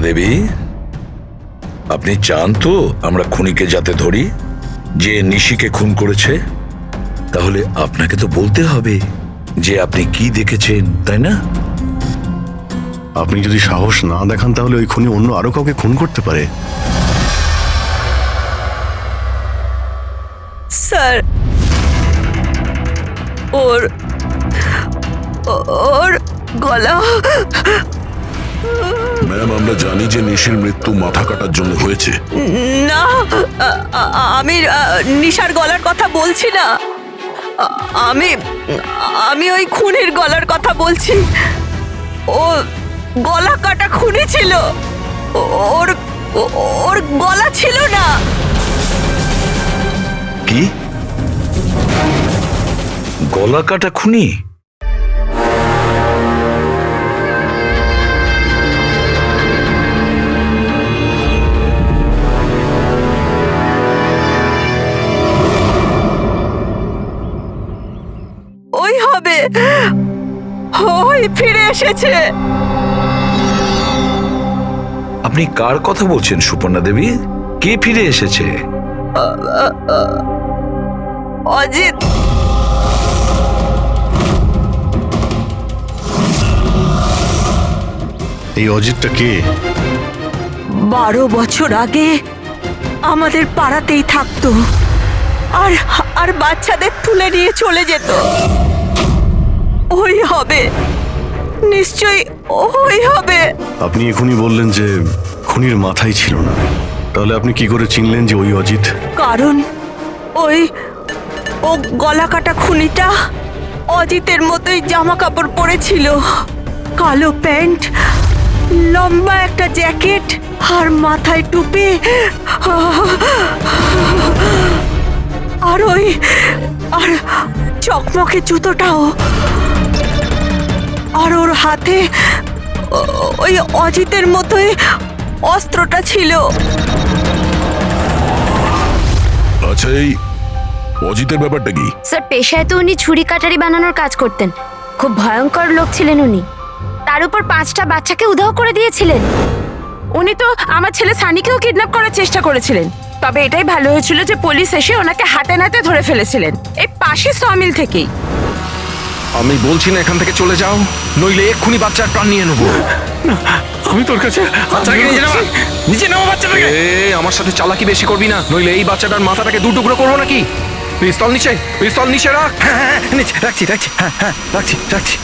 দেবী, আপনি চান তো আমরা খুনিকে যাতে ধরি, যে নিশিকে খুন করেছে? তাহলে আপনাকে তো বলতে হবে যে আপনি কি দেখেছেন, তাই না? আপনি যদি সাহস না দেখান তাহলে ওই খুনি অন্য আরো কাউকে খুন করতে পারে। স্যার, ওর ওর গলা। ম্যাম, আমরা জানি যে নিশির মৃত্যু মাথা কাটার জন্য হয়েছে। না, আমি নিশার গলার কথা বলছি না। আমি আমি ওই খুনির গলার কথা বলছি। ও গলা কাটা খুনি ছিল। ওর ওর গলা ছিল না। কি? গলা কাটা খুনি? ওই হবে, ওই ফিরে এসেছে। আপনি কার কথা বলছেন সুপর্ণা দেবী? কে ফিরে এসেছে? অজিত। এই অজিতটা কে? 12 বছর আগে আমাদের পাড়াতেই থাকতো, আর আর বাচ্চাদের তুলে নিয়ে চলে যেত। ওই হবে, নিশ্চয়ই ওই হবে। আপনি এখনই বললেন যে খুনির মাথাই ছিল না, তাহলে আপনি কি করে চিনলেন যে ওই অজিত? কারণ ও গলা কাটা খুনিটা অজিতের মতোই জামা কাপড় পরেছিল, কালো প্যান্ট, লম্বা একটা জ্যাকেট আর মাথায় টুপি, আর আর চকমকে জুতোটাও, আর ওর হাতে ওই অজিতের মতোই অস্ত্রটা ছিল। আচ্ছা, এই অজিতের ব্যাপারটা কি? স্যার, পেশায় তো উনি ছুরি কাটারি বানানোর কাজ করতেন। খুব ভয়ঙ্কর লোক ছিলেন উনি। তার উপর 5টা বাচ্চাকে উধাও করে দিয়েছিলেন। উনি তো আমার ছেলে সানিকেও কিডন্যাপ করার চেষ্টা করেছিলেন। তবে এটাই ভালো হয়েছিল যে পুলিশ এসে ওনাকে হাতে নাতে ধরে ফেলেছিলেন, এই পাশে সমিল থেকেই। আমি বলছি না এখান থেকে চলে যাও, নইলে এক্ষুনি বাচ্চার প্রাণ নিয়ে নেবো। আমি তোর কাছে বাচ্চাটাকে নিজে নেবো বাচ্চাটাকে। আমার সাথে চালাকি বেশি করবি না, নইলে এই বাচ্চাটার মাথাটাকে দু টুকরো করবো নাকি। পিস্তল নিচে রাখ। হ্যাঁ, নিচে রাখছি। হ্যাঁ, রাখছি।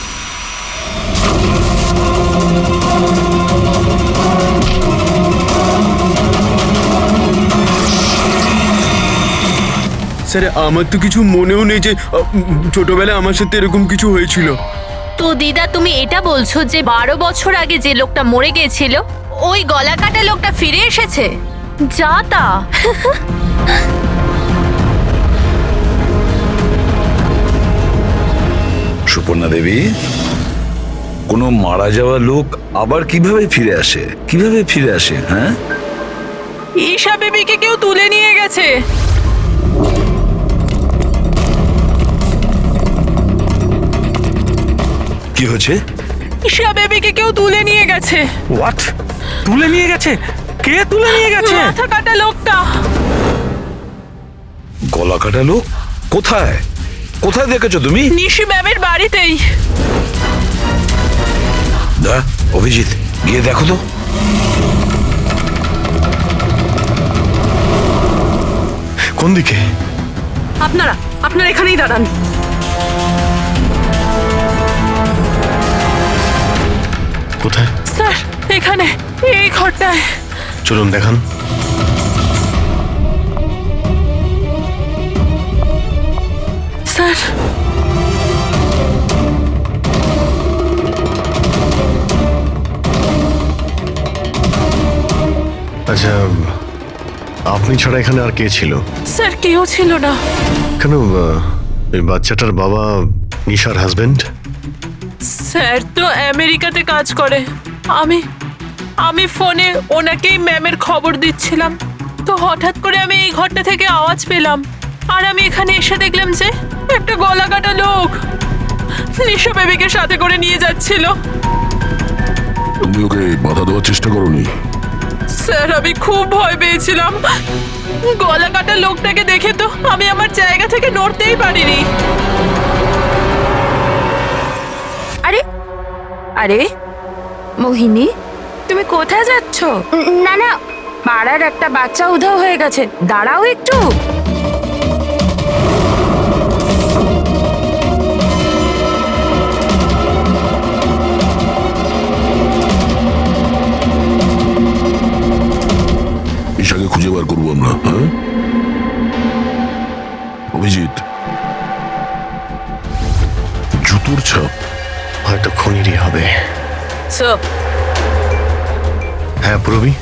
স্যার, আমার তো কিছু মনেও নেই যে ছোটবেলায় আমার সাথে এরকম কিছু হয়েছিল। তো দিদা, তুমি এটা বলছো যে 12 বছর আগে যে লোকটা মরে গিয়েছিল ওই গলা কাটা লোকটা ফিরে এসেছে? যা তা। সুপর্ণা দেবী, কোনো মারা যাওয়া লোক আবার কিভাবে ফিরে আসে? হ্যাঁ, ঈশা বেবিকে কেউ তুলে নিয়ে গেছে। কি হয়েছে? ঈশা বেবিকে কেউ তুলে নিয়ে গেছে। হোয়াট? তুলে নিয়ে গেছে? কে তুলে নিয়ে গেছে? মাথা কাটা লোকটা। গলা কাটা লোক? কোথায় দেখেছো তুমি? নিশি ম্যামের বাড়িতেই। অভিজিৎ, গিয়ে দেখো তো। কোন দিকে? আপনারা এখানেই দাঁড়ান। কোথায়? স্যার, এখানে, এই ঘরটায়। চলুন দেখান। স্যার, আচ্ছা, আপনি ছাড়া এখানে আর কে ছিল? স্যার, কেউ ছিল না। কেন, এই বাচ্চাটার বাবা নিশার হাজবেন্ড? স্যার তো আমেরিকাতে কাজ করে। আমি ফোনে ওনাকেই ম্যামের খবর দিচ্ছিলাম, তো হঠাৎ করে আমি এই ঘরটা থেকে আওয়াজ পেলাম, আর আমি এখানে এসে দেখলাম যে একটা গলা কাটা লোক নিশা বেবিকে সাথে করে নিয়ে যাচ্ছিল। তুমি ওকে বাধা দেওয়ার চেষ্টা করোনি? স্যার আমি খুব ভয় পেয়েছিলাম, গলা কাটা লোকটাকে দেখে তো আমি আমার জায়গা থেকে নড়তেই পারিনি। আরে আরে মোহিনী, তুমি কোথায় যাচ্ছ? না না, পাড়ার একটা বাচ্চা উধাও হয়ে গেছে, দাঁড়াও একটু। ঈশাকে খুঁজে বার করবো আমরা, হ্যাঁ? অভিজিৎ, জুতোর ছাপ হয়তো খুনিরই হবে। স্যার, হ্যাঁ পূরবী,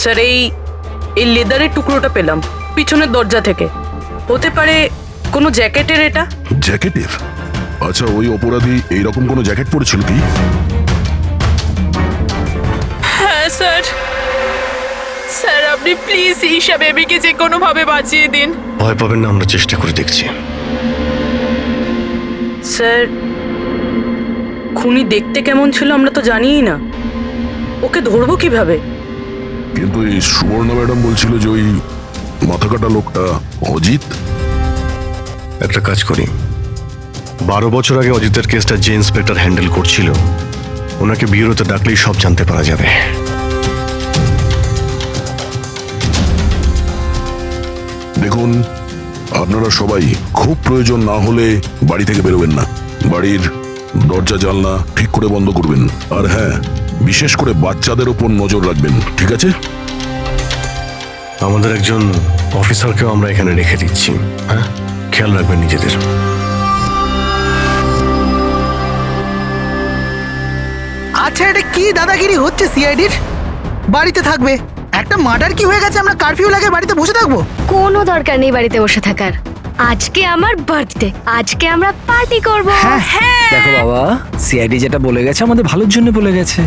স্যার এই লেদারের টুকরোটা পেলাম পিছনের দরজা থেকে, হতে পারে কোনো জ্যাকেটের এটা? জ্যাকেটের? আচ্ছা, ওই অপরাধী এইরকম কোনো জ্যাকেট পরেছিল কি? হ্যাঁ স্যার, স্যার আপনি প্লিজ ঈশা বেবিকে যে কোনো ভাবে বাঁচিয়ে দিন। ভয় পাবেন না, আমরা চেষ্টা করে দেখছি। স্যার, খুনি দেখতে কেমন ছিল আমরা তো জানিই না, ওকে ধরবো কিভাবে? কিন্তু এই সুবর্ণা ম্যাডাম বলছিল যে ওই মাথা কাটা লোকটা অজিত। একটা কাজ করি, 12 বছর আগে অজিতের কেসটা যে ইন্সপেক্টর হ্যান্ডেল করছিল, ওনাকে বিউরোতে ডাকলেই সব জানতে পারা যাবে। দেখুন, আপনারা সবাই খুব প্রয়োজন না হলে বাড়ি থেকে বেরোবেন না। বাড়ির দরজা জানলা ঠিক করে বন্ধ করবেন। আর হ্যাঁ, বিশেষ করে বাচ্চাদের উপর নজর রাখবেন, ঠিক আছে? আমাদের একজন অফিসারকেও আমরা এখানে রেখে দিচ্ছি, হ্যাঁ? খেয়াল রাখবেন নিজেদের। আচ্ছা, এটা কি দাদাগিরি হচ্ছে সিআইডির? বাড়িতে থাকবে, একটা মার্ডার কি হয়ে গেছে, আমরা কারফিউ লাগে বাড়িতে বসে থাকবো? কোনো দরকার নেই বাড়িতে বসে থাকার। আজকে আমার বার্থডে, আজকে আমরা পার্টি করব। দেখো বাবা, সিআইডি যেটা বলে গেছে আমাদের ভালোর জন্য বলে গেছে,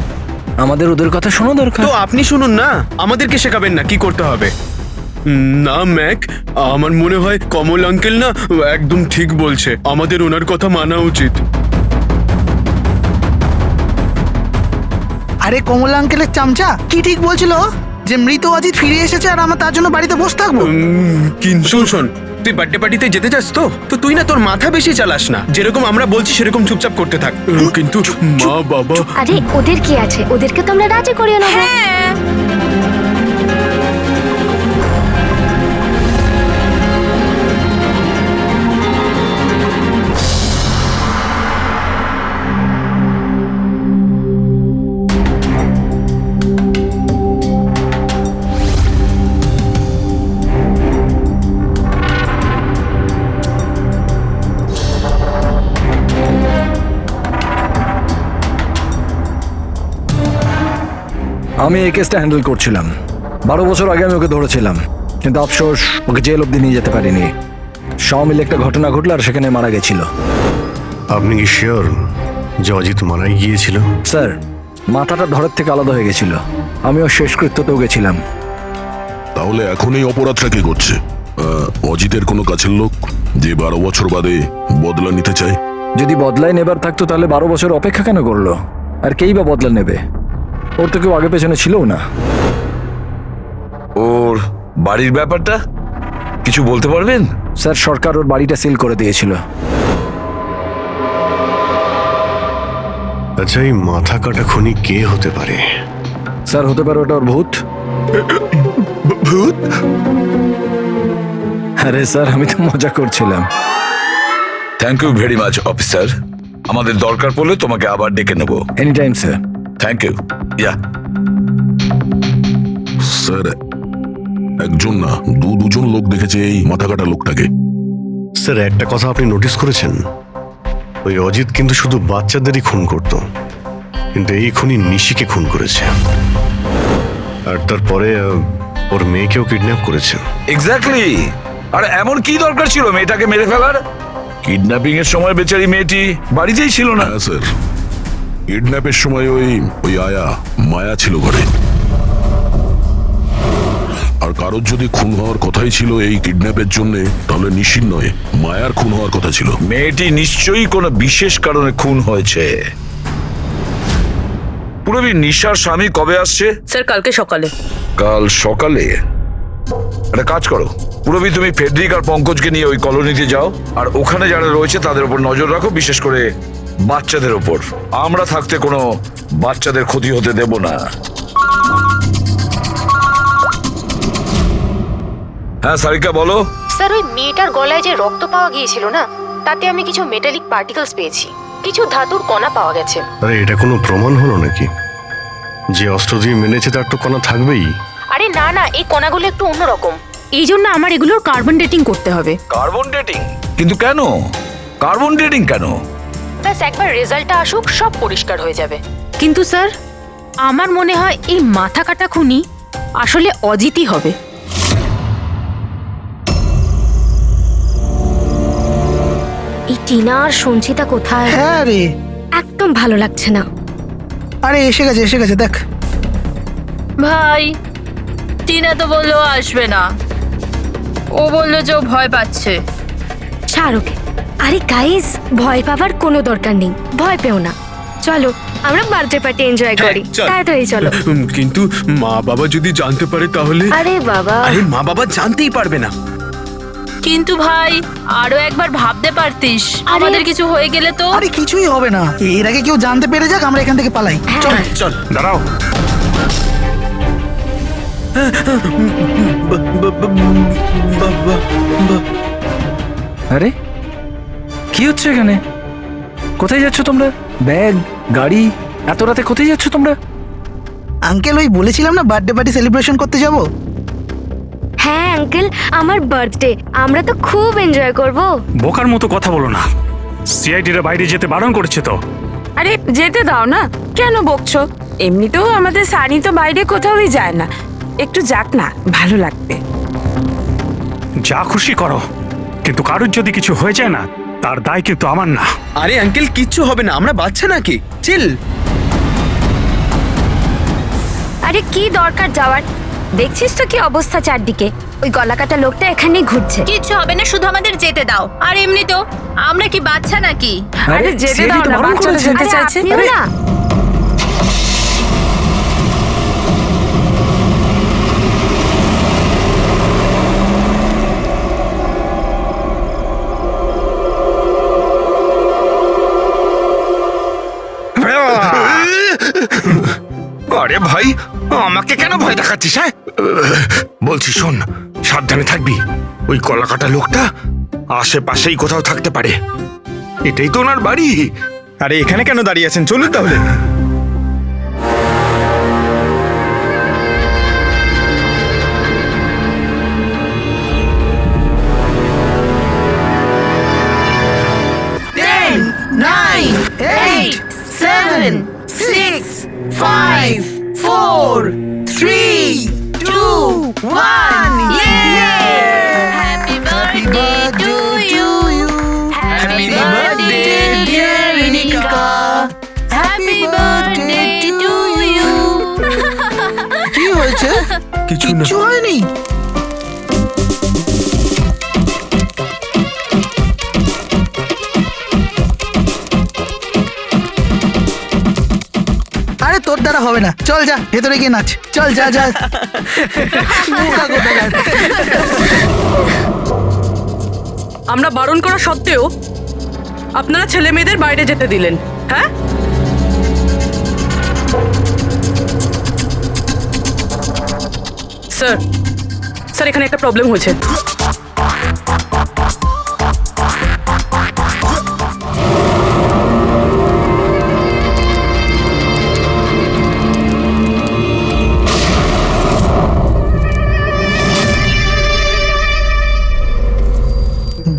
আমাদের ওদের কথা শোনা দরকার। তো আপনি শুনুন না, আমাদেরকে শেখাবেন না কি করতে হবে। না ম্যাক, আমার মনে হয় কমল আঙ্কেল না একদম ঠিক বলছে, আমাদের ওনার কথা মানা উচিত। আরে কমলা আঙ্কেলের চামচা কি ঠিক বলছিল যে মৃত অজিত ফিরে এসেছে আর আমরা তার জন্য বাড়িতে বসে থাকবো? কিন্তু শোন, তুই বার্থডে পার্টিতে যেতে চাস তো তুই না তোর মাথা বেশি চালাস না, যেরকম আমরা বলছি সেরকম চুপচাপ করতে থাক। কিন্তু মা বাবা, আরে ওদের কি আছে, ওদেরকে তো আমরা রাজি করিয়ে নেবো। আমি এই কেসটা হ্যান্ডেল করছিলাম, 12 বছর আগে আমি ওকে ধরেছিলাম, কিন্তু আফসোস ওকে জেল অব্দি নিয়ে যেতে পারিনি। সব মিলে একটা ঘটনা ঘটলো আর সেখানে মারা গেছিল। আপনি কি শিওর যে অজিত মারাই গিয়েছিল? স্যার, মাথাটা ধরের থেকে আলাদা হয়ে গেছিল, আমিও শেষকৃত্যতেও গেছিলাম। তাহলে এখন এই অপরাধটা কে করছে? অজিতের কোনো কাছের লোক যে 12 বছর বাদে বদলা নিতে চায়? যদি বদলায় নেবার থাকতো তাহলে 12 বছর অপেক্ষা কেন করলো? আর কেই বা বদলা নেবে? ওর তো কেউ আগে পেছনে ছিলও না। ওর বাড়ির ব্যাপারটা কিছু বলতে পারবেন? স্যার, সরকার ওর বাড়িটা সিল করে দিয়েছিল। আচ্ছা, এই মাথা কাটা খুনি কে হতে পারে? স্যার, হতে পারে ওটা ওর ভূত। ভূত? আরে স্যার, আমি তো মজা করছিলাম। Thank you very much officer, আমাদের দরকার পড়লে তোমাকে আবার ডেকে নেব। Any time sir. Thank you. Yeah sir, একজন না দুজন লোক দেখেছে এই মাথা কাটা লোকটাকে। স্যার, একটা কথা আপনি নোটিস করেছেন? ওই অজিত কিন্তু শুধু বাচ্চাদেরই খুন করত, কিন্তু এই খুনি নিশিকে খুন করেছে, আর তারপরে ওর মেয়েকেও কিডন্যাপ করেছে। এক্স্যাক্টলি। আর এমন কি দরকার ছিল মেয়েটাকে মেরে ফেলার? কিডন্যাপিং এর সময় বেচারি মেয়েটি বাড়িতেই ছিল না। হ্যাঁ স্যার, কিডন্যাপের সময় ওই আয়া মায়া ছিল ঘরে। আর কারোর যদি খুন হওয়ার কথাই ছিল এই কিডন্যাপের জন্য, তাহলে নিশির নয় মায়ার খুন হওয়ার কথা ছিল। মেয়েটি নিশ্চয়ই কোনো বিশেষ কারণে খুন হয়েছে। পুরবী, নিশার স্বামী কবে আসছে? স্যার কালকে সকালে। কাল সকালে একটা কাজ করো, পুরবি তুমি ফেডরিক আর পঙ্কজকে নিয়ে ওই কলোনিতে যাও, আর ওখানে যারা রয়েছে তাদের উপর নজর রাখো, বিশেষ করে বাচ্চাদের উপর। আমরা থাকতে কোনো বাচ্চাদের ক্ষতি হতে দেব না। হ্যাঁ সারিকা বলো। স্যার, ওই মেয়েটার গলায় যে রক্ত পাওয়া গিয়েছিল না, তাতে আমি কিছু মেটালিক পার্টিকেলস পেয়েছি, কিছু ধাতুর কণা পাওয়া গেছে। আরে এটা কোনো প্রমাণ হলো নাকি? যে অস্ত্র দিয়ে মেনেছে তার তো কণা থাকবেই। আরে না না, এই কণাগুলো একটু অন্যরকম। এই জন্য আমার এগুলোর কার্বন ডেটিং করতে হবে। Carbon dating? কিন্তু কেন কার্বন ডেটিং কেন? ব্যাস একবার রেজাল্টটা আসুক, সব পরিষ্কার হয়ে যাবে। কিন্তু স্যার, আমার মনে হয় এই মাথা কাটা খুনি আসলে অজিতই হবে। এই টিনা আর সঞ্চিতা কোথায়? হ্যাঁ রে, একদম ভালো লাগছে না। আরে এসে গেছে দেখ। ভাই, টিনা তো বললো আসবে না, ও বললো যে ও ভয় পাচ্ছে। ছাড় ওকে। আরে গাইস, ভয় পাবার কোনো দরকার নেই, ভয় পেও না। চলো আমরা বার্থডে পার্টি এনজয় করি। চল। তাড়াতাড়ি চলো। কিন্তু মা বাবা যদি জানতে পারে তাহলে? আরে বাবা, আরে মা বাবা জানতেই পারবে না। কিন্তু ভাই, আরো একবার ভাবতে পারতিস, আমাদের কিছু হয়ে গেলে তো। আরে কিছুই হবে না, এর আগে কেউ জানতে পেরে যাক, আমরা এখান থেকে পালাই। চল চল। দাঁড়াও, আরে কি হচ্ছে এখানে? কোথায় যাচ্ছ তোমরা? ব্যাগ, গাড়ি, এত রাতে কোথায় যাচ্ছ তোমরা? আঙ্কেল, ওই বলেছিলাম না বার্থডে পার্টি সেলিব্রেশন করতে যাব। হ্যাঁ আঙ্কেল, আমার বার্থডে, আমরা তো খুব এনজয় করব। বোকার মতো কথা বলো না, সিআইডিরা বাইরে যেতে বারণ করেছে তো। আরে যেতে দাও না, কেন বকছো? এমনিতেও আমাদের সানি তো বাইরে কোথাওই যায় না, একটু যাক না, ভালো লাগবে। যা খুশি করো, কিন্তু কারোর যদি কিছু হয়ে যায় না, তার দায় কিন্তু আমার না। আরে আঙ্কেল, কিচ্ছু হবে না, আমরা বাচ্চা নাকি, চিল। আরে কি দরকার যাওয়ার? দেখছিস তো কি অবস্থা চারদিকে, ওই গলাকাটা লোকটা এখানেই ঘুরছে। কিচ্ছু হবে না, শুধু আমাদের যেতে দাও। আর এমনি তো আমরা কি বাচ্চা নাকি? আরে যেতে দাও না, বাচ্চারা যেতে আরে চাইছে। আপনিও না। আরে ভাই, আমাকে কেন ভয় দেখাচ্ছিস? হ্যাঁ বলছি শোন, সাবধানে থাকবি। ওই কলাকাটা লোকটা আশেপাশেই কোথাও থাকতে পারে, এটাই তো ওনার বাড়ি। আরে এখানে কেন দাঁড়িয়ে আছেন, চলুন তাহলে। Happy birthday to you. Happy birthday dear Rinika. Happy birthday to you. কি হয়েছে? কিছু না। কিচ্ছু হয়নি। আরে তোর দ্বারা হবে না, চল যা ভেতরে গিয়ে নাচ, চল যা যা। বোকা কোথাকার। আমরা বারণ করা সত্ত্বেও আপনারা ছেলে মেয়েদের বাইরে যেতে দিলেন, হ্যাঁ? স্যার, স্যার এখানে একটা প্রবলেম হয়েছে।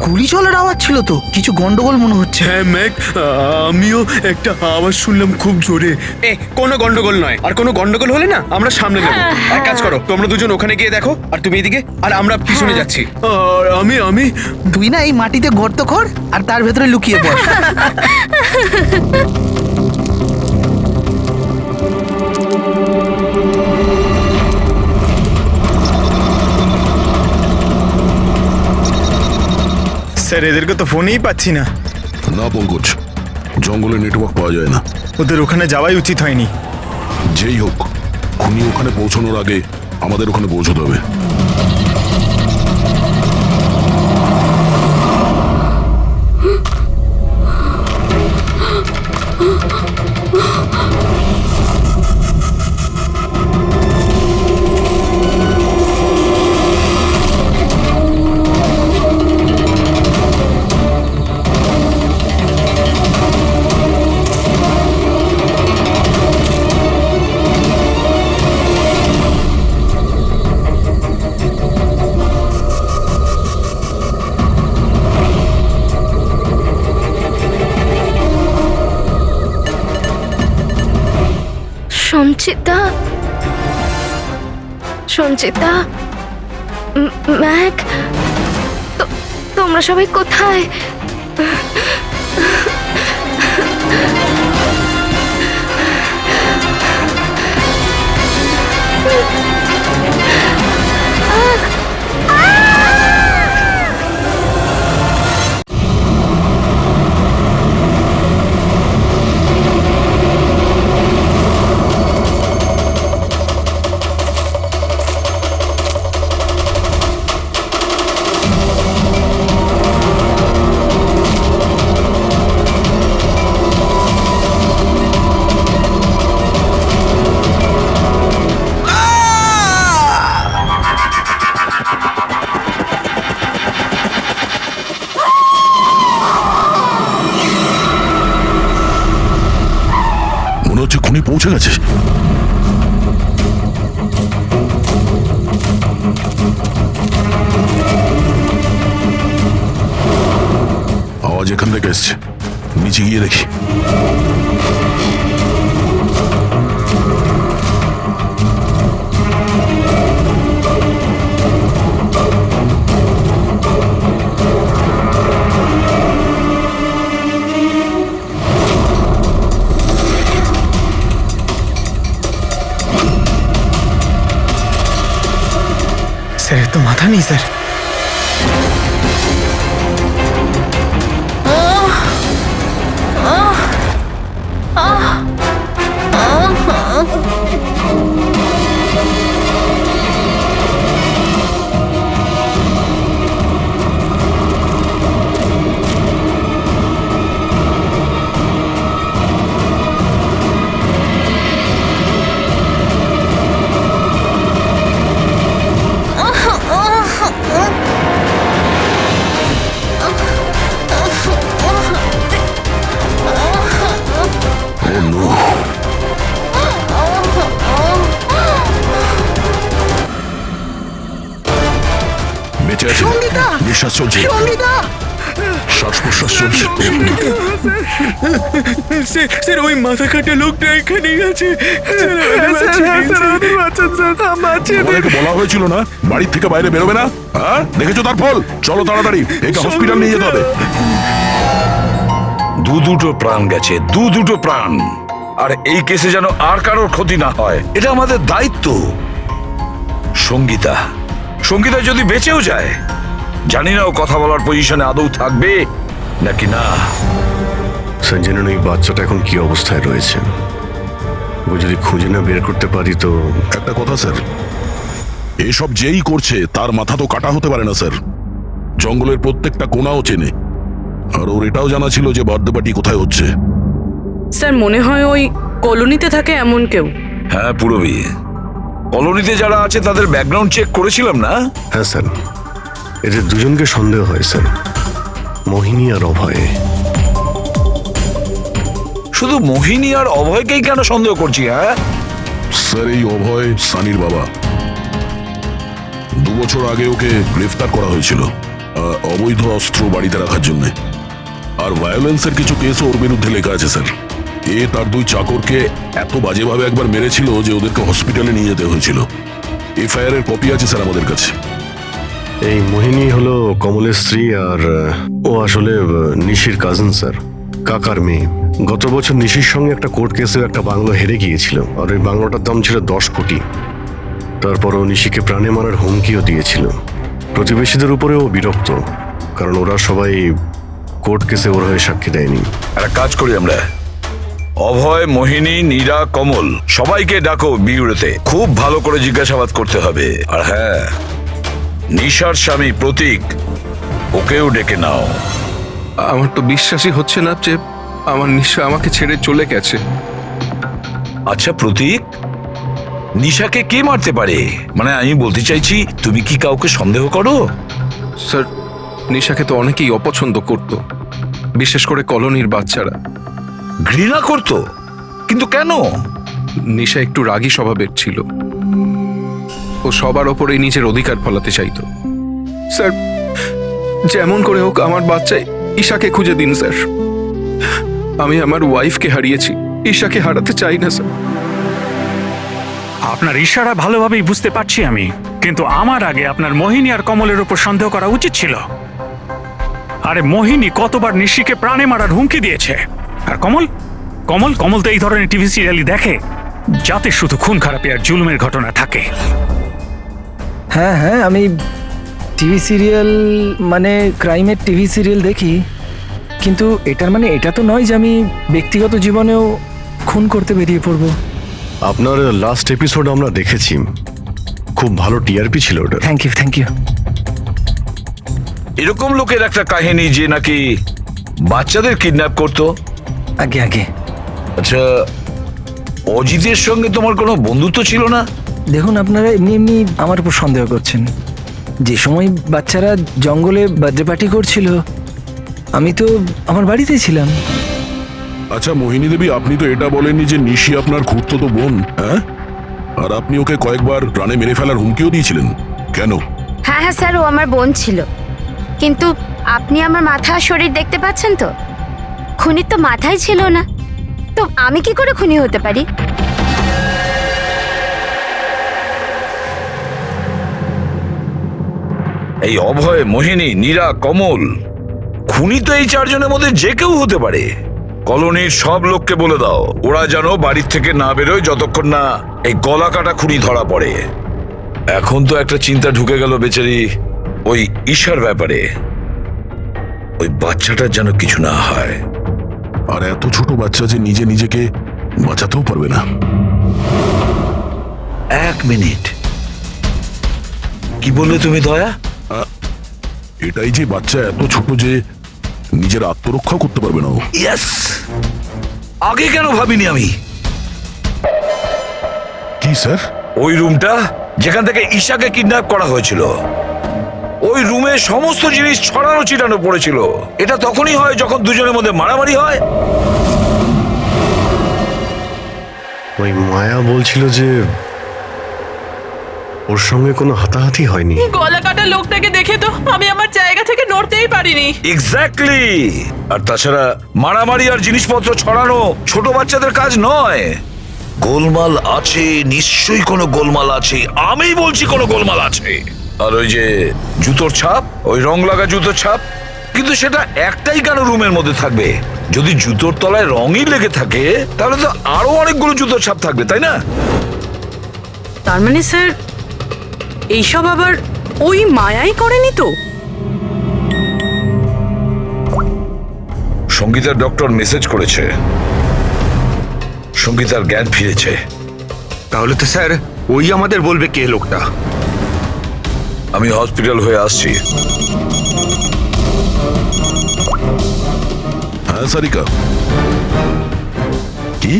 গুলি চলার আওয়াজ ছিল তো, কিছু গন্ডগোল মনে হচ্ছে। হ্যাঁ ম্যাক, আমিও একটা আওয়াজ শুনলাম খুব জোরে। কোনো গন্ডগোল নয়, আর কোনো গন্ডগোল হলে না আমরা সামনে নেব। এক কাজ করো, তোমরা দুজন ওখানে গিয়ে দেখো, আর তুমি এদিকে, আর আমরা পিছনে যাচ্ছি। আর আমি তুই না এই মাটিতে গর্ত কর আর তার ভেতরে লুকিয়ে পড়। স্যার, এদেরকে তো ফোনেই পাচ্ছি না। না পঙ্কজ, জঙ্গলে নেটওয়ার্ক পাওয়া যায় না। ওদের ওখানে যাওয়াই উচিত হয়নি। যেই হোক, খুনি ওখানে পৌঁছানোর আগে আমাদের ওখানে পৌঁছতে হবে। সঞ্চিতা, সঞ্চিতা, ম্যাক, তোমরা সবাই কোথায়? মনে হচ্ছে খুনি পৌঁছে গেছে। আওয়াজ এখান থেকে এসছে, নিচে গিয়ে দেখি। স্যার তো মাথা নেই স্যার। বেঁচে আছে, নিঃশ্বাস চলছে, শ্বাস প্রশ্বাস চলছে। স্যার ওই মাথা কাটা লোকটা এখানেই আছে। তোমাদেরকে বলা হয়েছিল না বাড়ির থেকে বাইরে বেরোবে না? হ্যাঁ, দেখেছো তার ফল। চলো তাড়াতাড়ি, একে হসপিটাল নিয়ে যেতে হবে। দুটো প্রাণ গেছে, দুটো প্রাণ। আর এই কেসে যেন আর কারোর ক্ষতি না হয়, এটা আমাদের দায়িত্ব। সঙ্গীতা, সঙ্গীতা যদি বেঁচেও যায়, জানি না ও কথা বলার পজিশনে আদৌ থাকবে নাকি না। সঞ্জনন, ওই বাচ্চাটা এখন কি অবস্থায় রয়েছে? ও যদি খুঁজে না বের করতে পারি তো। একটা কথা স্যার, এসব যেই করছে তার মাথা তো কাটা হতে পারে না স্যার। জঙ্গলের প্রত্যেকটা কোণাও চেনে, আর ওর এটাও জানা ছিল যে বার্থডে পার্টি কোথায় হচ্ছে। স্যার মনে হয় ওই কলোনিতে থাকে এমন কেউ। হ্যাঁ পুরবী, কলোনিতে যারা আছে তাদের ব্যাকগ্রাউন্ড চেক করেছিলাম না? হ্যাঁ স্যার, এদের দুজনকে সন্দেহ হয় স্যার, মোহিনী আর অভয়। শুধু মোহিনী আর অভয়কেই কেন সন্দেহ করছি? হ্যাঁ স্যার, এই অভয় সানির বাবা। 2 বছর আগে ওকে গ্রেফতার করা হয়েছিল অবৈধ অস্ত্র বাড়িতে রাখার জন্য। আর ভায়োলেন্সের কিছু কেসও ওর বিরুদ্ধে লেখা আছে স্যার। এ তার 2 চাকরকে এত বাজেভাবে একবার মেরেছিল যে ওদেরকে হসপিটালে নিয়ে যেতে হয়েছিল। এফআইআর এর কপি আছে স্যার আমাদের কাছে। এই মোহিনী হলো কমলের স্ত্রী, আর ও আসলে নিশির কাজিন স্যার, কাকার মেয়ে। গত বছর নিশির সঙ্গে একটা কোর্ট কেসে একটা বাংলো হেরে গিয়েছিল, আর ওই বাংলোটার দাম ছিল 10 কোটি। তারপর ও নিশিকে প্রাণে মারার হুমকিও দিয়েছিল। প্রতিবেশীদের উপরেও বিরক্ত, কারণ ওরা সবাই কোর্ট কেসে ওর হয়ে সাক্ষী দেয়নি। একটা কাজ করি আমরা, অভয়, মোহিনী, নীরা, কমল সবাইকে ডাকো বিউরোতে। খুব ভালো করে জিজ্ঞাসাবাদ করতে হবে। আর হ্যাঁ, নিশার স্বামী প্রতীক, ওকেও ডেকে নাও। আমার তো বিশ্বাসই হচ্ছে না যে আমার নিশা আমাকে ছেড়ে চলে গেছে। আচ্ছা প্রতীক, নিশাকে কে মারতে পারে? মানে আমি বলতে চাইছি, তুমি কি কাউকে সন্দেহ করো? স্যার, নিশাকে তো অনেকেই অপছন্দ করত, বিশেষ করে কলোনির বাচ্চারা। ঘৃণা করতো? কিন্তু কেন? নিশা একটু রাগী স্বভাবের ছিল। ও সবার ওপরেই নিজের অধিকার ফলাতে চাইতো। স্যার, যেমন করে হোক আমার বাচ্চায় ঈশাকে খুঁজে দিন স্যার। আমি আমার ওয়াইফকে হারিয়েছি, ঈশাকে হারাতে চাই না স্যার। আপনার ইশারা ভালোভাবেই বুঝতে পারছি আমি, কিন্তু আমার আগে আপনার মোহিনী আর কমলের উপর সন্দেহ করা উচিত ছিল। আরে মোহিনী কতবার নিশিকে প্রাণে মারার হুমকি দিয়েছে, আর কমল কমল কমল তো এই ধরনের টিভি সিরিয়ালই দেখে, যাতে শুধু খুন খারাপি আর জুলুমের ঘটনা থাকে। হ্যাঁ হ্যাঁ, আমি টিভি সিরিয়াল মানে ক্রাইমের টিভি সিরিয়াল দেখি, কিন্তু এটার মানে এটা তো নয় যে আমি ব্যক্তিগত জীবনেও খুন করতে বেরিয়ে পড়ব। আপনার লাস্ট এপিসোড আমরা দেখেছি, খুব ভালো টিআরপি ছিল ওটা। Thank you thank you. এরকম লোকের একটা কাহিনী যে নাকি বাচ্চাদের কিডন্যাপ করতো। আগে আগে। আচ্ছা, অজিতের সঙ্গে তোমার কোনো বন্ধুত্ব ছিল না? দেখুন, আপনারা এমনি এমনি আমার উপর সন্দেহ করছেন। যে সময় বাচ্চারা জঙ্গলে বার্থডে পার্টি করছিল, আমি তো আমার বাড়িতেই ছিলাম। আচ্ছা মোহিনী দেবী, আপনি তো এটা বলেননি যে নিশি আপনার খুড়তুতো বোন, হ্যাঁ? আর আপনি ওকে কয়েকবার প্রাণে মেরে ফেলার হুমকিও দিয়েছিলেন, কেন? হ্যাঁ হ্যাঁ স্যার, ও আমার বোন ছিল, কিন্তু আপনি আমার মাথা আর শরীর দেখতে পাচ্ছেন তো, খুনির তো মাথাই ছিল না, তো আমি কি করে খুনি হতে পারি? এই অভয়, মোহিনী, নীরা, কমল, খুনি তো এই চারজনের মধ্যে যে কেউ হতে পারে। কলোনির সব লোককে বলে দাও, ওরা যেন বাড়ির থেকে না বেরোয় যতক্ষণ না এই গলা কাটা খুনি ধরা পড়ে। এখন তো একটা চিন্তা ঢুকে গেল বেচারি ওই ঈশার ব্যাপারে, ওই বাচ্চাটার যেন কিছু না হয়। আর এত ছোট বাচ্চা যে নিজে নিজেকে বাঁচাতেও পারবে না। এক মিনিট, কি বললে তুমি দয়া? এটাই যে বাচ্চা এত ছোট যে নিজের আত্মরক্ষা করতে পারবে না। ইয়েস, আগে কেন ভাবিনি আমি? কি স্যার? ওই রুমটা যেখান থেকে ঈশাকে কিডন্যাপ করা হয়েছিল, ওই রুমে সমস্ত জিনিস ছড়ানো ছিটানো পড়েছিল। এটা তখনই হয় যখন দুজনের মধ্যে মারামারি হয়। ওই মায়া বলছিল যে ওর সঙ্গে কোনো হাতাহাতি হয়নি। গলা কাটা লোকটাকে দেখে তো আমি আমার জায়গা থেকে নড়তেই পারিনি। এক্স্যাক্টলি। আর তাছাড়া মারামারি আর জিনিসপত্র ছড়ানো ছোট বাচ্চাদের কাজ নয়। গোলমাল আছে, নিশ্চয়ই কোনো গোলমাল আছে, আমি বলছি কোনো গোলমাল আছে। আর ওই যে জুতোর ছাপ, ওই রং লাগা জুতোর ছাপ, কিন্তু সেটা একটাই কেন রুমের মধ্যে থাকবে? যদি জুতোর তলায় রঙই লেগে থাকে তাহলে তো আরো অনেকগুলো জুতোর ছাপ থাকবে, তাই না? তার মানে স্যার এইসব আবার ওই মায়াই করেনি তো? সঙ্গীতার ডক্টর মেসেজ করেছে, সঙ্গীতার জ্ঞান ফিরেছে। তাহলে তো স্যার ওই আমাদের বলবে কে লোকটা। আমি হসপিটাল হয়ে আসছি। হ্যাঁ সারিকা, কি?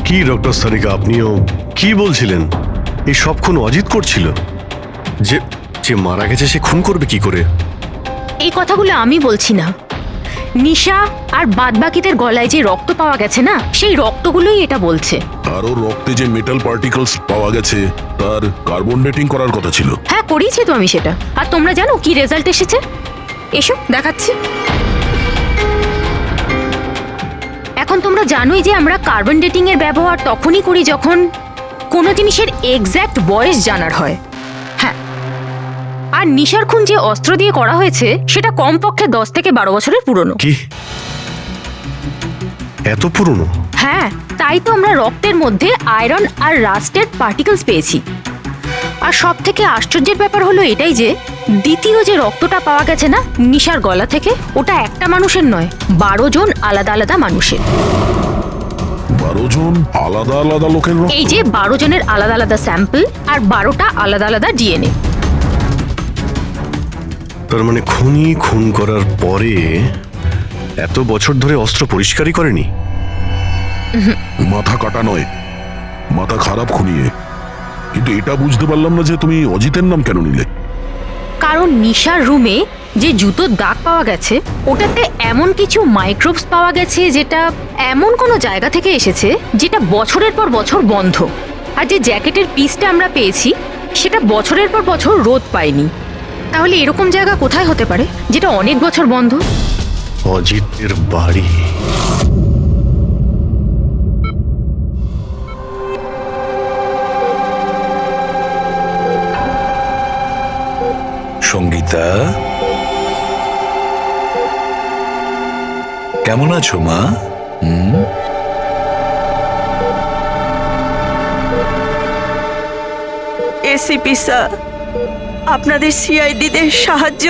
কি ডক্টর সারিকা, আপনিও কি বলছিলেন? এই সব খুন অজিত করছিল? যে যে মারা গেছে সে খুন করবে কি করে? এই কথাগুলো আমি বলছি না, নিশা আর বাদবাকিদের গলায় যে রক্ত পাওয়া গেছে না, সেই রক্তগুলোই এটা বলছে। আর ওর রক্তে যে মেটাল পার্টিকলস পাওয়া গেছে তার কার্বন ডেটিং করার কথা ছিল। হ্যাঁ করিয়েছি তো আমি সেটা। আর তোমরা জানো কি রেজাল্ট এসেছে? এসো দেখাচ্ছি। এখন তোমরা জানোই যে আমরা কার্বন ডেটিং এর ব্যবহার তখনই করি যখন কোনো জিনিসের এক্স্যাক্ট বয়স জানার হয়। হ্যাঁ, আর নিশার খুন যে অস্ত্র দিয়ে করা হয়েছে সেটা কমপক্ষে 10 থেকে 12 বছরের পুরনো। কি এত পুরনো? হ্যাঁ, তাই তো আমরা রক্তের মধ্যে আয়রন আর রাস্টের পার্টিকেলস পেয়েছি। আর সব থেকে আশ্চর্যের ব্যাপার হলো এটাই যে দ্বিতীয় যে রক্তটা পাওয়া গেছে না নিশার গলা থেকে, ওটা একটা মানুষের নয়, 12 জন আলাদা আলাদা মানুষের। 12 জন আলাদা আলাদা লোকের রক্ত? এই যে 12 জনের আলাদা আলাদা স্যাম্পল আর 12টা আলাদা আলাদা ডিএনএ। তার মানে খুনি খুন করার পরে এত বছর ধরে অস্ত্র পরিষ্কারই করেনি? মাথা কাটা নয়, মাথা খারাপ খুনিয়ে। কিন্তু এটা বুঝতে পারলাম না যে তুমি অজিতের নাম কেন নিলে। কারণ নিশার রুমে যে জুতোর দাগ পাওয়া গেছে ওটাতে এমন কিছু মাইক্রোবস পাওয়া গেছে যেটা এমন কোনো জায়গা থেকে এসেছে যেটা বছরের পর বছর বন্ধ। আর যে জ্যাকেটের পিসটা আমরা পেয়েছি সেটা বছরের পর বছর রোদ পায়নি। তাহলে এরকম জায়গা কোথায় হতে পারে যেটা অনেক বছর বন্ধ? অজিতের বাড়ি। সঙ্গীতা, কেমন আছো মা? এসিপি স্যার, আপনাদের সিআইডিদের সাহায্য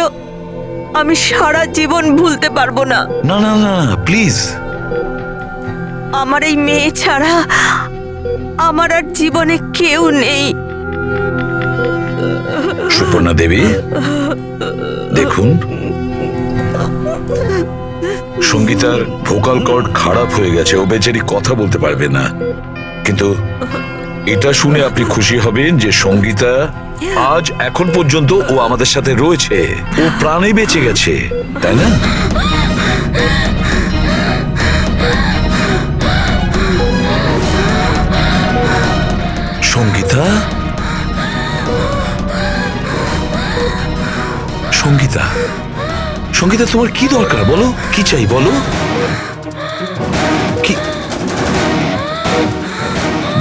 আমি সারা জীবন ভুলতে পারবো না। না না না, প্লিজ। আমার এই মেয়ে ছাড়া আমার আর জীবনে কেউ নেই। সুপর্ণা দেবী, দেখুন, সঙ্গীতার ভোকাল কর্ড খারাপ হয়ে গেছে, ও বেচারি কথা বলতে পারবে না। কিন্তু এটা শুনে আপনি খুশি হবেন যে সঙ্গীতা আজ এখন পর্যন্ত ও আমাদের সাথে রয়েছে, ও প্রাণে বেঁচে গেছে, তাই না? সঙ্গীতা, সঙ্গীতা, সঙ্গীতা, তোমার কি দরকার বলো? কি চাই বলো? কি?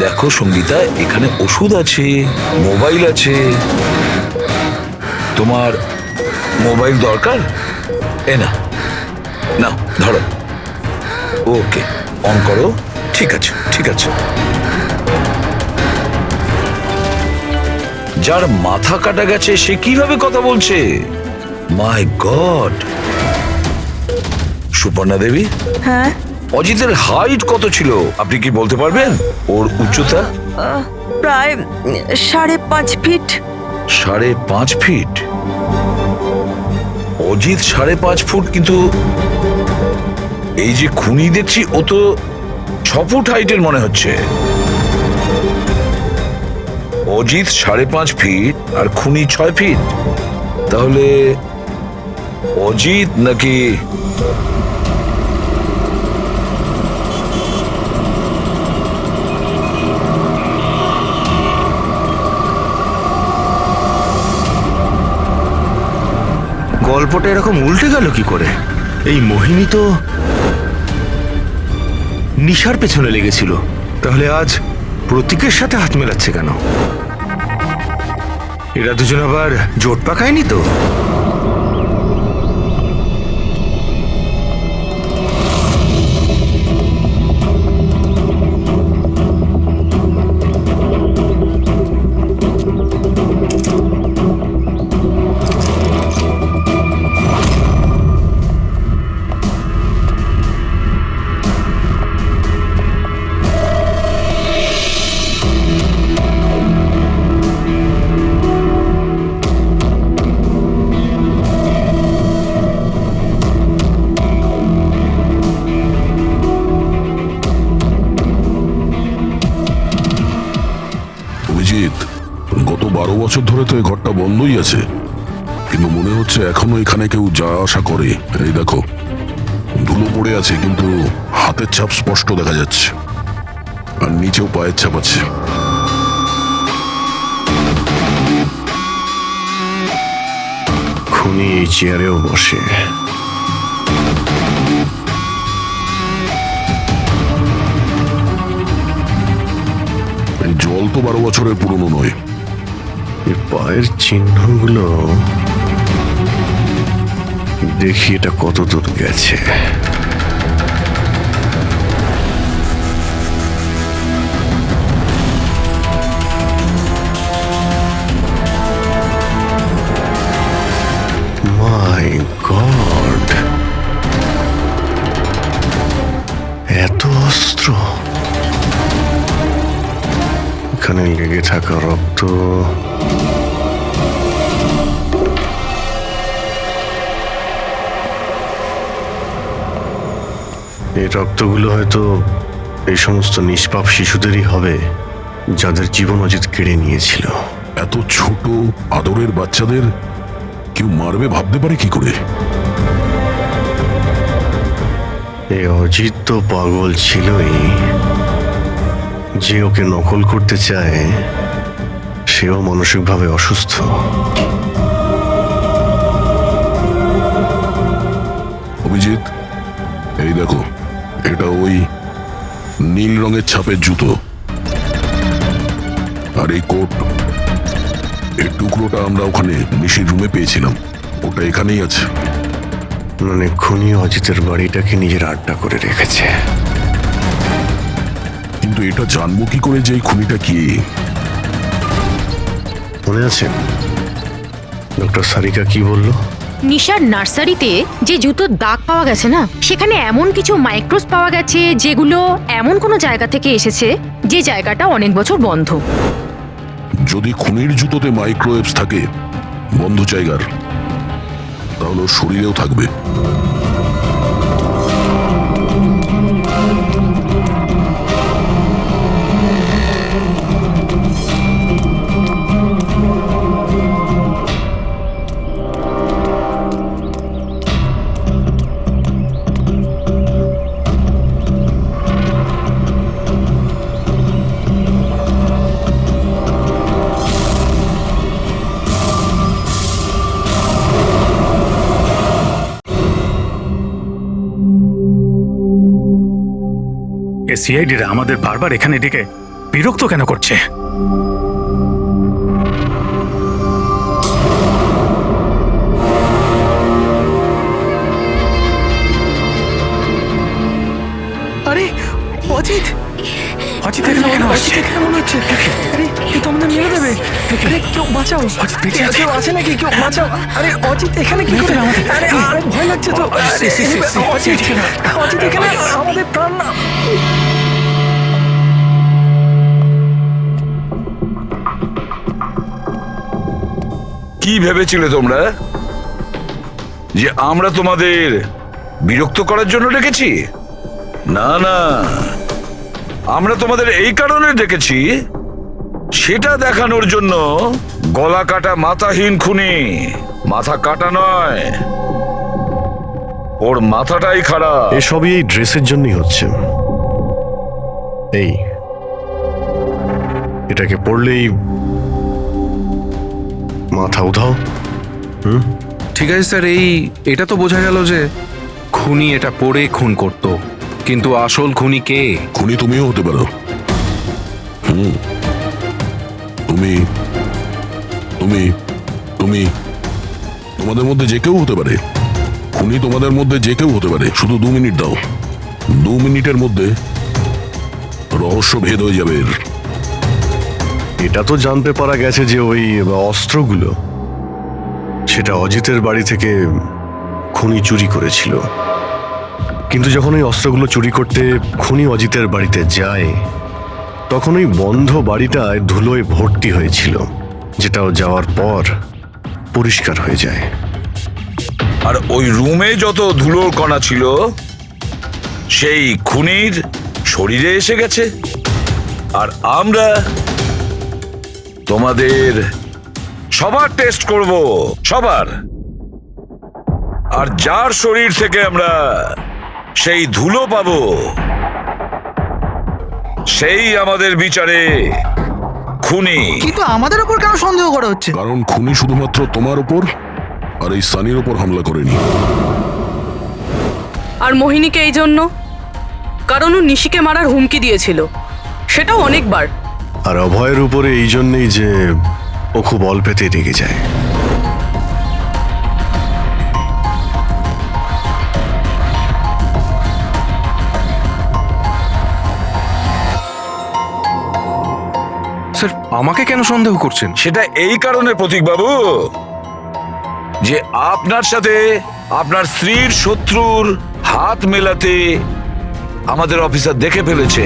দেখো সঙ্গীতা, এখানে ওষুধ আছে, মোবাইল আছে। তোমার মোবাইল দরকার? এ না, না, ধরো। ওকে, অন করো। ঠিক আছে, ঠিক আছে। যার মাথা কাটা গেছে সে কিভাবে কথা বলছে? মাই গড! সুপর্ণা দেবী, হ্যাঁ, অজিতের হাইট কত ছিল আপনি কি বলতে পারবেন? ওর উচ্চতা? প্রায় 5.5 ফিট। 5.5 ফিট? অজিত 5.5 ফুট, কিন্তু এই যে খুনি দেখছি ও তো 6 ফুট হাইটের মনে হচ্ছে। অজিত 5.5 ফিট আর খুনি 6 ফিট। তাহলে অজিত নাকি গল্পটা এরকম উল্টে গেল কি করে? এই মোহিনী তো নিশার পেছনে লেগেছিল, তাহলে আজ প্রতীকের সাথে হাত মেলাচ্ছে কেন? এরা দুজন আবার জোট পাকায়নি তো? গত 12 বছর ধরে তো এই ঘরটা বন্ধই আছে, কিন্তু মনে হচ্ছে এখনো এখানে কেউ যা আসা করে। এই দেখো, ধুলো পড়ে আছে কিন্তু হাতের ছাপ স্পষ্ট দেখা যাচ্ছে, আর নিচেও পায়ের ছাপ আছে। খুনি এই চেয়ারেও বসে। জল তো 12 বছরের পুরনো নয়। এই পায়ের চিহ্নগুলো দেখি এটা কত দূর গেছে। থাকা রক্ত। এই রক্তগুলো হয়তো এই সমস্ত নিষ্পাপ শিশুদেরই হবে যাদের জীবন অজিত কেড়ে নিয়েছিল। এত ছোট আদরের বাচ্চাদের কেউ মারবে ভাবতে পারে কি করে? এই অজিত তো পাগল ছিলই, যে ওকে নকল করতে চায় সেও মানসিকভাবে অসুস্থ। অভিজিৎ, এই দেখো, এটা ওই নীল রঙের ছাপের জুতো, আর এই কোট, এই টুকরোটা আমরা ওখানে নিশির রুমে পেয়েছিলাম, ওটা এখানেই আছে। মানে খুনি অজিতের বাড়িটাকে নিজের আড্ডা করে রেখেছে। কিন্তু এটা জানবো কি করে যে এই খুনিটা কি? মনে আছে ডক্টর সারিকা কি বললো? নিশার নার্সারিতে যে জুতোর দাগ পাওয়া গেছে না, সেখানে এমন কিছু মাইক্রোস পাওয়া গেছে যেগুলো এমন কোনো জায়গা থেকে এসেছে যে জায়গাটা অনেক বছর বন্ধ। যদি খুনির জুতোতে মাইক্রোওয়েভস থাকে বন্ধ জায়গার, তাহলে ওর শরীরেও থাকবে। সিআইডিরা আমাদের বারবার এখানে ডেকে বিরক্ত কেন করছে? আরে অজিত, অজিত এখানে কেন আসছে? কেমন হচ্ছে? আরে কেউ তো আমাদের মেরে দেবে। আরে কেউ বাঁচাও, কেউ আছে নাকি? কেউ বাঁচাও। আরে অজিত এখানে কি করে? আরে আরে ভয় লাগছে তো। অজিত এখানে আমাদের প্রাণ না। কি ভেবেছিলে তোমরা যে আমরা তোমাদের বিরক্ত করার জন্য ডেকেছি? না না, আমরা তোমাদের এই কারণে ডেকেছি, সেটা দেখানোর জন্য গলা কাটা মাথাহীন খুনি, মাথা কাটা নয়, ওর মাথাটাই খারাপ। এসবই এই ড্রেসের জন্যই হচ্ছে। এই এটাকে পড়লেই মাথা উধাও। ঠিক আছে স্যার, এটা তো বোঝা গেল যে খুনি এটা পরে খুন করত, কিন্তু আসল খুনি কে? খুনি তুমিও হতে পারো। তুমি তুমি তুমি তোমাদের মধ্যে যে কেউ হতে পারে। খুনি তোমাদের মধ্যে যে কেউ হতে পারে। শুধু 2 মিনিট দাও, 2 মিনিটের মধ্যে রহস্য ভেদ হয়ে যাবে। এটা তো জানতে পারা গেছে যে ওই অস্ত্রগুলো সেটা অজিতের বাড়ি থেকে খুনি চুরি করেছিল। কিন্তু যখন ওই অস্ত্রগুলো চুরি করতে খুনি অজিতের বাড়িতে যায়, তখন ওই বন্ধ বাড়িটায় ধুলোয় ভর্তি হয়েছিল, যেটাও যাওয়ার পর পরিষ্কার হয়ে যায়। আর ওই রুমে যত ধুলোর কণা ছিল সেই খুনির শরীরে এসে গেছে। আর আমরা তোমাদের সবার টেস্ট করব, সবার। আর যার শরীর থেকে আমরা সেই ধুলো পাবো, সেই আমাদের বিচারে খুনি। কিন্তু আমাদের উপর কেন সন্দেহ করা হচ্ছে? কারণ খুনি শুধুমাত্র তোমার উপর আর এই সানির উপর হামলা করেনি। আর মোহিনীকে এই জন্য, কারণ ও নিশিকে মারার হুমকি দিয়েছিল, সেটাও অনেকবার। আর অভয়ের উপরে এই জন্যই যে ও খুব অল্পেতেই রেগে যায়। স্যার, আমাকে কেন সন্দেহ করছেন? সেটা এই কারণে প্রতীক বাবু যে আপনার সাথে আপনার স্ত্রীর শত্রুর হাত মেলাতে আমাদের অফিসার দেখে ফেলেছে।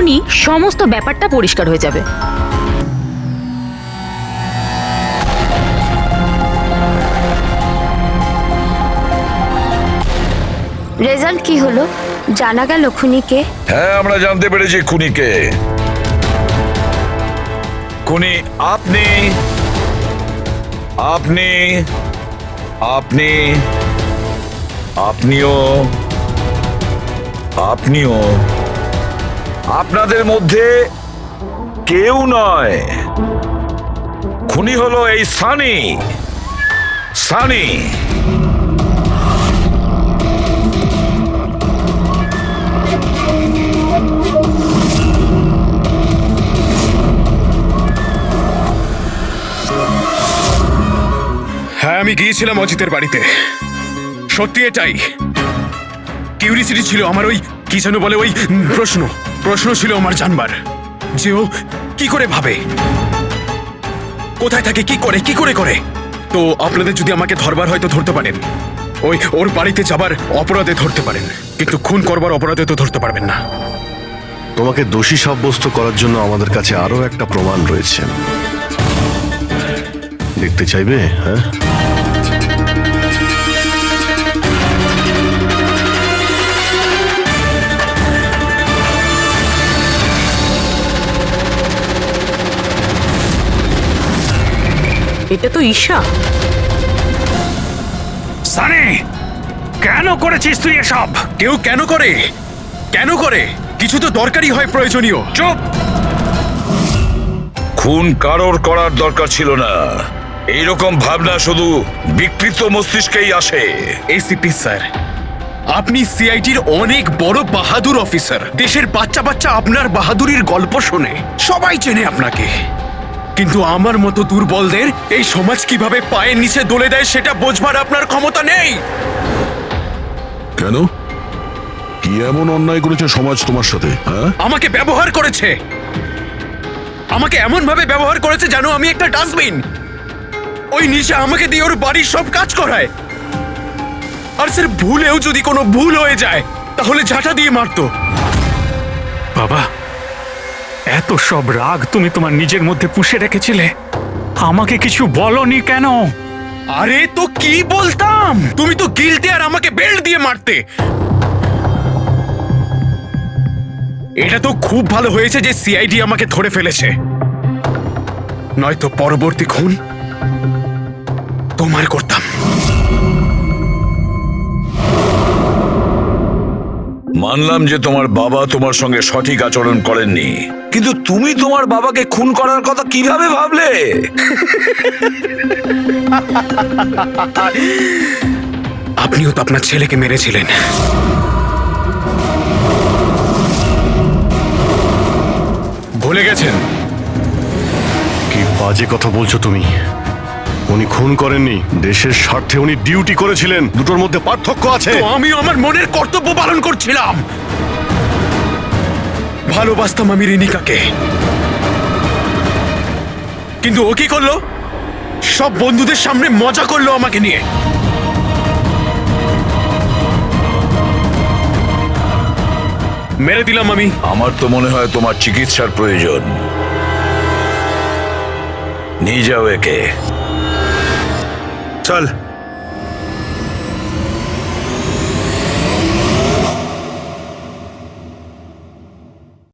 তখনই সমস্ত ব্যাপারটা পরিষ্কার হয়ে যাবে। রেজাল্ট কি হলো? জানা গেল খুনিকে? হ্যাঁ, আমরা জানতে পেরেছি খুনিকে। খুনি আপনি আপনি আপনি আপনিও আপনিও আপনাদের মধ্যে কেউ নয়। খুনি হলো এই সানি। সানি হ্যাঁ, আমি গিয়েছিলাম অজিতের বাড়িতে। সত্যি এটাই। কিউরিসিটি ছিল আমার, ওই কি যেন বলে, ওই প্রশ্ন ছিল আমার জানবার যে ও কি করে ভাবে, কোথায় থাকে, কি করে করে। তো আপনাদের যদি আমাকে ধরবার হয়তো ধরতে পারেন, ওর বাড়িতে যাবার অপরাধে ধরতে পারেন, কিন্তু খুন করবার অপরাধে তো ধরতে পারবেন না। তোমাকে দোষী সাব্যস্ত করার জন্য আমাদের কাছে আরো একটা প্রমাণ রয়েছে। দেখতে চাইবে? হ্যাঁ, এটা তো ঈশা। সানি, কেন করেছিস তুই এসব? কেউ কেন করে কিছু তো দরকারই হয়, প্রয়োজনীয়। চুপ! খুন কারোর করার দরকার ছিল না। এইরকম ভাবনা শুধু বিকৃত মস্তিষ্কেই আসে। এসিপি স্যার, আপনি সিআইডির অনেক বড় বাহাদুর অফিসার। দেশের বাচ্চা আপনার বাহাদুরির গল্প শোনে, সবাই চেনে আপনাকে। কিন্তু আমার মতো দুর্বলদের এই সমাজ কিভাবে পায়ের নিচে দলে দেয় সেটা বোঝবার আপনার ক্ষমতা নেই। কেন? কি এমন অন্যায় করেছে সমাজ তোমার সাথে? হ্যাঁ, আমাকে ব্যবহার করেছে, আমাকে এমন ভাবে ব্যবহার করেছে যেন আমি একটা ডাস্টবিন। ওই নিশা আমাকে দিয়ে ওর বাড়ির সব কাজ করায়। আর স্যার, ভুলেও যদি কোনো ভুল হয়ে যায় তাহলে ঝাঁটা দিয়ে মারতো। বাবা, এত সব রাগ তুমি তোমার নিজের মধ্যে পুষে রেখেছিলে, আমাকে কিছু বলনি কেন? আরে তো কি বলতাম, তুমি তো গিলতে আর আমাকে বেল্ট দিয়ে মারতে। এটা তো খুব ভালো হয়েছে যে সিআইডি আমাকে ধরে ফেলেছে, নয়তো পরবর্তী খুন তোমার করতাম। মানলাম যে তোমার বাবা তোমার সঙ্গে সঠিক আচরণ করেননি, কিন্তু তুমি তোমার বাবাকে খুন করার কথা কিভাবে ভাবলে? আপনিও তো আপনার ছেলেকে মেরেছিলেন। ভুলে গেছেন? কি বাজে কথা বলছো তুমি? উনি খুন করেননি, দেশের স্বার্থে উনি ডিউটি করেছিলেন। দুটোর মধ্যে পার্থক্য আছে। তো আমিও আমার মনের কর্তব্য পালন করছিলাম। ভালোবাসতাম আমি রিনিকাকে, কিন্তু ও কি করলো? সব বন্ধুদের সামনে মজা করলো আমাকে নিয়ে। মেরে দিলাম আমি। আমার তো মনে হয় তোমার চিকিৎসার প্রয়োজন। নিয়ে যাও একে। চল।